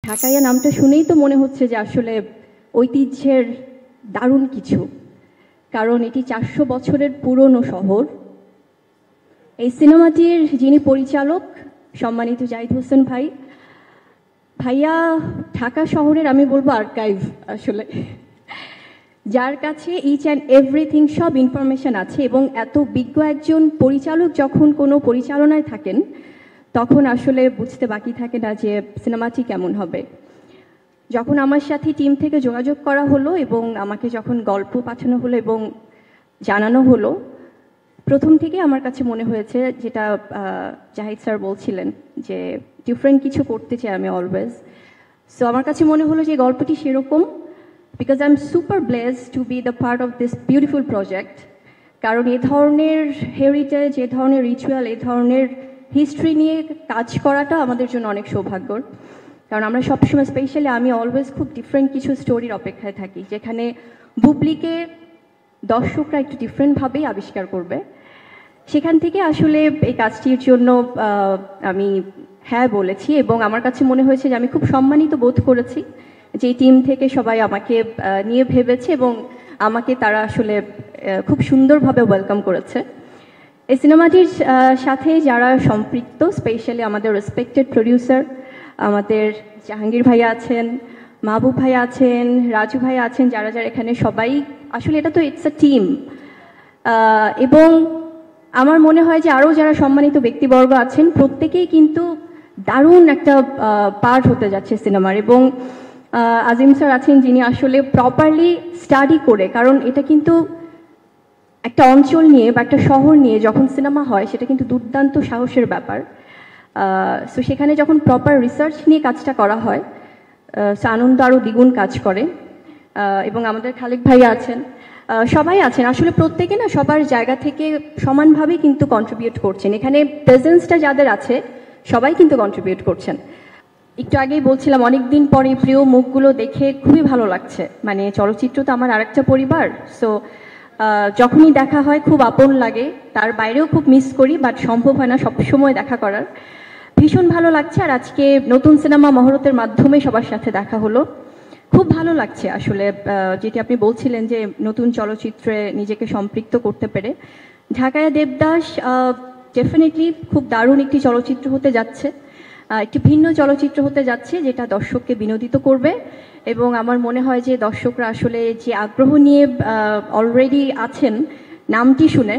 ঢাকাইয়া নামটা শুনেই তো মনে হচ্ছে যে আসলে ঐতিহ্যের দারুণ কিছু, কারণ এটি 400 বছরের পুরনো শহর। এই সিনেমাটির যিনি পরিচালক সম্মানিত জাহিদ হোসেন ভাইয়া ঢাকা শহরের আমি বলবো আর্কাইভ আসলে, যার কাছে ইচ অ্যান্ড এভরিথিং সব ইনফরমেশন আছে। এবং এত বিজ্ঞ একজন পরিচালক যখন কোনো পরিচালনায় থাকেন তখন আসলে বুঝতে বাকি থাকে না যে সিনেমাটি কেমন হবে। যখন আমার সাথে টিম থেকে যোগাযোগ করা হলো এবং আমাকে যখন গল্প পাঠানো হলো এবং জানানো হলো, প্রথম থেকে আমার কাছে মনে হয়েছে যেটা জাহিদ স্যার বলছিলেন যে ডিফারেন্ট কিছু করতে চাই আমি অলওয়েজ। সো আমার কাছে মনে হলো যে গল্পটি সেরকম, because I am super blessed two B the part of this beautiful project. কারণ এ ধরনের হেরিটেজ, এ ধরনের রিচুয়াল, এ ধরনের হিস্ট্রি নিয়ে কাজ করাটা আমাদের জন্য অনেক সৌভাগ্যর। কারণ আমরা সবসময়, স্পেশালি আমি অলওয়েজ খুব ডিফারেন্ট কিছু স্টোরির অপেক্ষায় থাকি, যেখানে বুবলিকে দর্শকরা একটু ডিফারেন্টভাবেই আবিষ্কার করবে। সেখান থেকে আসলে এই কাজটির জন্য আমি হ্যাঁ বলেছি এবং আমার কাছে মনে হয়েছে যে আমি খুব সম্মানিত বোধ করেছি যে টিম থেকে সবাই আমাকে নিয়ে ভেবেছে এবং আমাকে তারা আসলে খুব সুন্দরভাবে ওয়েলকাম করেছে। এই সিনেমাটির সাথে যারা সম্পৃক্ত, স্পেশালি আমাদের রেসপেক্টেড প্রডিউসার আমাদের জাহাঙ্গীর ভাইয়া আছেন, মাহবুব ভাইয়া আছেন, রাজু ভাইয়া আছেন, যারা যারা এখানে সবাই আসলে এটা তো ইটস আ টিম। এবং আমার মনে হয় যে আরও যারা সম্মানিত ব্যক্তিবর্গ আছেন প্রত্যেকেই কিন্তু দারুণ একটা পার্ট হতে যাচ্ছে সিনেমার। এবং আজিম স্যার আছেন যিনি আসলে প্রপারলি স্টাডি করে, কারণ এটা কিন্তু একটা অঞ্চল নিয়ে বা একটা শহর নিয়ে যখন সিনেমা হয় সেটা কিন্তু দুর্দান্ত সাহসের ব্যাপার। সো সেখানে যখন প্রপার রিসার্চ নিয়ে কাজটা করা হয় সো আনন্দ আরও দ্বিগুণ কাজ করে। এবং আমাদের খালেক ভাইয়া আছেন, সবাই আছেন, আসলে প্রত্যেকে না সবার জায়গা থেকে সমানভাবেই কিন্তু কন্ট্রিবিউট করছেন। এখানে প্রেজেন্সটা যাদের আছে সবাই কিন্তু কন্ট্রিবিউট করছেন। একটু আগেই বলছিলাম অনেকদিন পরে প্রিয় মুখগুলো দেখে খুবই ভালো লাগছে। মানে চলচ্চিত্র তো আমার আরেকটা পরিবার, সো যখনই দেখা হয় খুব আপন লাগে, তার বাইরেও খুব মিস করি, বাট সম্ভব হয় না সবসময় দেখা করার। ভীষণ ভালো লাগছে। আর আজকে নতুন সিনেমা মহরতের মাধ্যমে সবার সাথে দেখা হলো, খুব ভালো লাগছে আসলে। যেটি আপনি বলছিলেন যে নতুন চলচ্চিত্রে নিজেকে সম্পৃক্ত করতে পেরে, ঢাকাইয়া দেবদাস ডেফিনেটলি খুব দারুণ একটি চলচ্চিত্র হতে যাচ্ছে, একটি ভিন্ন চলচ্চিত্র হতে যাচ্ছে যেটা দর্শককে বিনোদিত করবে। এবং আমার মনে হয় যে দর্শকরা আসলে যে আগ্রহ নিয়ে অলরেডি আছেন নামটি শুনে,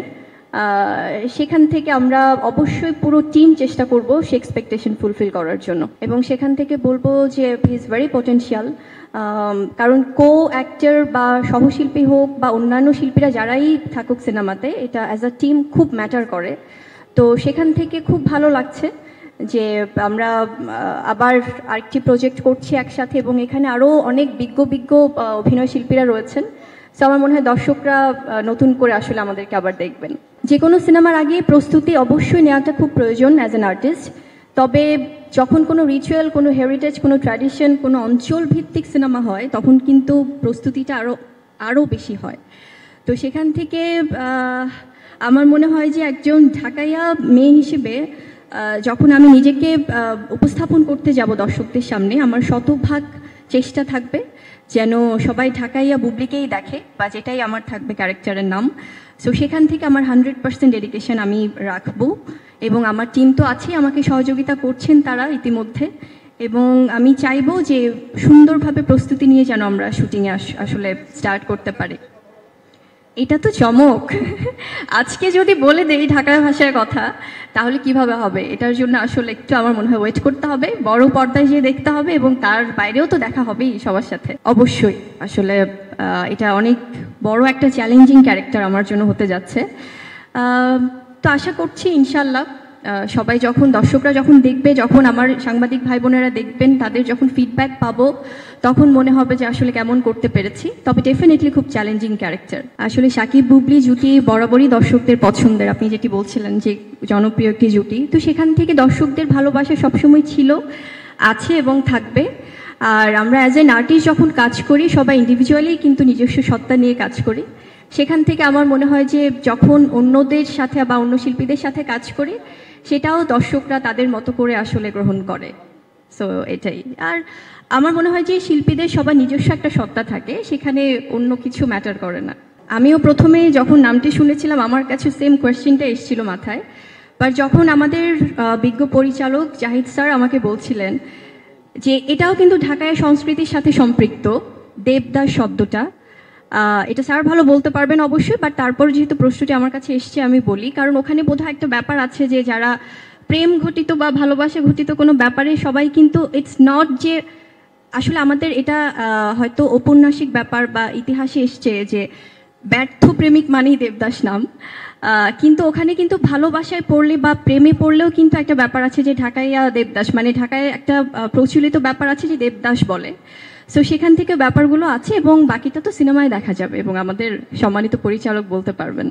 সেখান থেকে আমরা অবশ্যই পুরো টিম চেষ্টা করব সে এক্সপেকটেশন ফুলফিল করার জন্য। এবং সেখান থেকে বলবো যে হি ইজ ভেরি পটেনশিয়াল। কারণ কো অ্যাক্টর বা সহশিল্পী হোক বা অন্যান্য শিল্পীরা যারাই থাকুক সিনেমাতে, এটা অ্যাজ আ টিম খুব ম্যাটার করে। তো সেখান থেকে খুব ভালো লাগছে যে আমরা আবার আরেকটি প্রজেক্ট করছি একসাথে এবং এখানে আরও অনেক বিজ্ঞ অভিনয় শিল্পীরা রয়েছেন। সো আমার মনে হয় দর্শকরা নতুন করে আসলে আমাদেরকে আবার দেখবেন। যে কোনো সিনেমার আগে প্রস্তুতি অবশ্যই নেওয়াটা খুব প্রয়োজন অ্যাজ অ্যান আর্টিস্ট। তবে যখন কোনো রিচুয়াল, কোনো হেরিটেজ, কোনো ট্র্যাডিশন, কোনো অঞ্চল ভিত্তিক সিনেমা হয় তখন কিন্তু প্রস্তুতিটা আরও বেশি হয়। তো সেখান থেকে আমার মনে হয় যে একজন ঢাকাইয়া মেয়ে হিসেবে যখন আমি নিজেকে উপস্থাপন করতে যাব দর্শকদের সামনে, আমার শতভাগ চেষ্টা থাকবে যেন সবাই ঢাকাইয়া বুবলিকেই দেখে, বা যেটাই আমার থাকবে ক্যারেক্টারের নাম। সো সেখান থেকে আমার 100% ডেডিকেশন আমি রাখবো। এবং আমার টিম তো আছেই, আমাকে সহযোগিতা করছেন তারা ইতিমধ্যে। এবং আমি চাইবো যে সুন্দরভাবে প্রস্তুতি নিয়ে যেন আমরা শুটিংয়ে আসলে স্টার্ট করতে পারি। এটা তো চমক। আজকে যদি বলে দেই ঢাকার ভাষার কথা তাহলে কিভাবে হবে? এটার জন্য আসলে একটু আমার মনে হয় ওয়েট করতে হবে, বড় পর্দায় গিয়ে দেখতে হবে এবং তার বাইরেও তো দেখা হবেই সবার সাথে অবশ্যই। আসলে এটা অনেক বড় একটা চ্যালেঞ্জিং ক্যারেক্টার আমার জন্য হতে যাচ্ছে। তো আশা করছি ইনশাল্লাহ সবাই দর্শকরা যখন দেখবে, যখন আমার সাংবাদিক ভাই বোনেরা দেখবেন, তাদের যখন ফিডব্যাক পাবো তখন মনে হবে যে আসলে কেমন করতে পেরেছি। তবে ডেফিনেটলি খুব চ্যালেঞ্জিং ক্যারেক্টার। আসলে সাকিব বুবলি জুটি বরাবরই দর্শকদের পছন্দের, আপনি যেটি বলছিলেন যে জনপ্রিয় একটি জুটি, তো সেখান থেকে দর্শকদের ভালোবাসা সবসময় ছিল, আছে এবং থাকবে। আর আমরা অ্যাজ এন আর্টিস্ট যখন কাজ করি সবাই ইন্ডিভিজুয়ালি কিন্তু নিজস্ব সত্তা নিয়ে কাজ করি। সেখান থেকে আমার মনে হয় যে যখন অন্যদের সাথে বা অন্য শিল্পীদের সাথে কাজ করি সেটাও দর্শকরা তাদের মতো করে আসলে গ্রহণ করে। সো এটাই। আর আমার মনে হয় যে শিল্পীদের সবার নিজস্ব একটা সত্তা থাকে, সেখানে অন্য কিছু ম্যাটার করে না। আমিও প্রথমে যখন নামটি শুনেছিলাম আমার কাছে সেম কোয়েশ্চেনটা এসেছিল মাথায়, বাট যখন আমাদের বিজ্ঞ পরিচালক জাহিদ স্যার আমাকে বলছিলেন যে এটাও কিন্তু ঢাকায় সংস্কৃতির সাথে সম্পৃক্ত, দেবদাস শব্দটা, এটা স্যার ভালো বলতে পারবেন অবশ্যই, বাট তারপর যেহেতু প্রশ্নটি আমার কাছে এসছে আমি বলি, কারণ ওখানে বোধহয় একটা ব্যাপার আছে যে যারা প্রেম ঘটিত বা ভালোবাসা ঘটিত কোনো ব্যাপারে সবাই কিন্তু ইটস নট যে আসলে আমাদের এটা হয়তো ঔপন্যাসিক ব্যাপার বা ইতিহাসে এসছে যে ব্যর্থ প্রেমিক মানেই দেবদাস নাম, কিন্তু ওখানে কিন্তু ভালোবাসায় পড়লে বা প্রেমে পড়লেও কিন্তু একটা ব্যাপার আছে যে ঢাকাইয়া দেবদাস, মানে ঢাকায় একটা প্রচলিত ব্যাপার আছে যে দেবদাস বলে। সো সেখান থেকে ব্যাপারগুলো আছে এবং বাকিটা তো সিনেমায় দেখা যাবে এবং আমাদের সম্মানিত পরিচালক বলতে পারবেন।